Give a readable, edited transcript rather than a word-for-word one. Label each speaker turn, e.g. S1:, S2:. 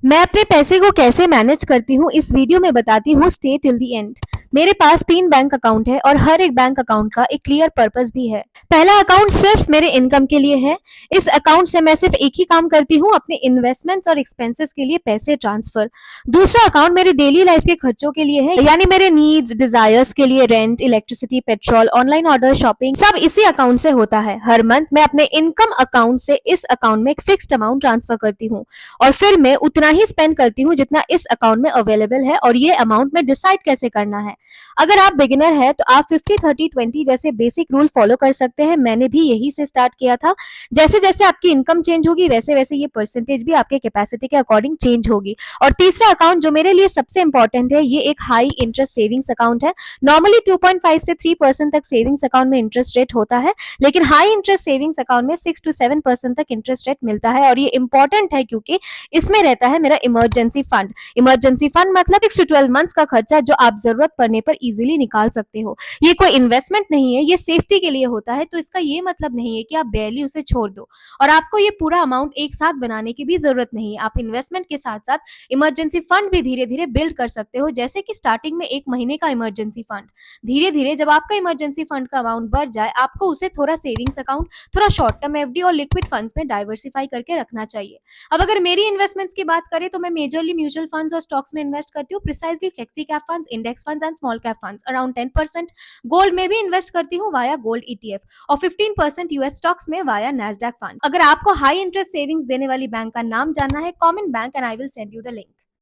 S1: मैं अपने पैसे को कैसे मैनेज करती हूँ इस वीडियो में बताती हूँ। Stay till the end. मेरे पास 3 बैंक अकाउंट है और हर एक बैंक अकाउंट का एक क्लियर पर्पस भी है। पहला अकाउंट सिर्फ मेरे इनकम के लिए है। इस अकाउंट से मैं सिर्फ एक ही काम करती हूँ, अपने इन्वेस्टमेंट्स और एक्सपेंसेस के लिए पैसे ट्रांसफर। दूसरा अकाउंट मेरे डेली लाइफ के खर्चों के लिए है, यानी मेरे नीड्स डिजायर्स के लिए rent, electricity, petrol, online order, shopping सब इसी अकाउंट से होता है। हर मंथ मैं अपने इनकम अकाउंट से इस अकाउंट में एक फिक्स्ड अमाउंट ट्रांसफर करती हूँ और फिर मैं उतना ही स्पेंड करती हूँ जितना इस अकाउंट में अवेलेबल है। और ये अमाउंट में डिसाइड कैसे करना है, अगर आप बिगिनर है तो आप 50-30-20 जैसे बेसिक रूल फॉलो कर सकते हैं। मैंने भी यही से स्टार्ट किया था। जैसे जैसे आपकी इनकम चेंज होगी वैसे वैसे ये परसेंटेज भी आपके कैपेसिटी के अकॉर्डिंग चेंज होगी। और तीसरा अकाउंट जो मेरे लिए सबसे इंपॉर्टेंट है, ये एक हाई इंटरेस्ट सेविंग्स अकाउंट है। नॉर्मली 2.5 से 3% तक सेविंग्स अकाउंट में इंटरेस्ट रेट होता है, लेकिन हाई इंटरेस्ट सेविंग्स अकाउंट में 6 to 7% तक इंटरेस्ट रेट मिलता है। और ये इंपॉर्टेंट है क्योंकि इसमें रहता है मेरा इमरजेंसी फंड। इमरजेंसी फंड मतलब 6 to 12 मंथ्स का खर्चा जो आप जरूरत पड़ने पर इजीली निकाल सकते हो। ये कोई इन्वेस्टमेंट नहीं है, ये सेफ्टी के लिए होता है। तो इसका ये मतलब नहीं है कि आप बैरली उसे छोड़ दो और आपको ये पूरा अमाउंट एक साथ बनाने की भी जरूरत नहीं है। आप इन्वेस्टमेंट के साथ साथ इमरजेंसी फंड भी धीरे धीरे बिल्ड कर सकते हो। जैसे कि स्टार्टिंग में 1 महीने का इमरजेंसी फंड, धीरे धीरे जब आपका इमरजेंसी फंड का अमाउंट बढ़ जाए, आपको उसे थोड़ा सेविंग्स अकाउंट, थोड़ा शॉर्ट टर्म एफडी और लिक्विड फंड्स में डाइवर्सिफाई करके रखना चाहिए। अब अगर मेरी इन्वेस्टमेंट्स की बात करें तो मैं मेजरली म्यूचुअल फंड्स और स्टॉक्स में इन्वेस्ट करती हूँ, precisely flexi cap funds, index funds and small cap funds around 10%। Gold में भी इन्वेस्ट करती हूँ वाया गोल्ड ईटीएफ और 15% यूएस स्टॉक्स में वाया नैस्डैक फंड। अगर आपको हाई इंटरेस्ट सेविंग्स देने वाली बैंक का नाम जानना है, common bank, and I will send you the link.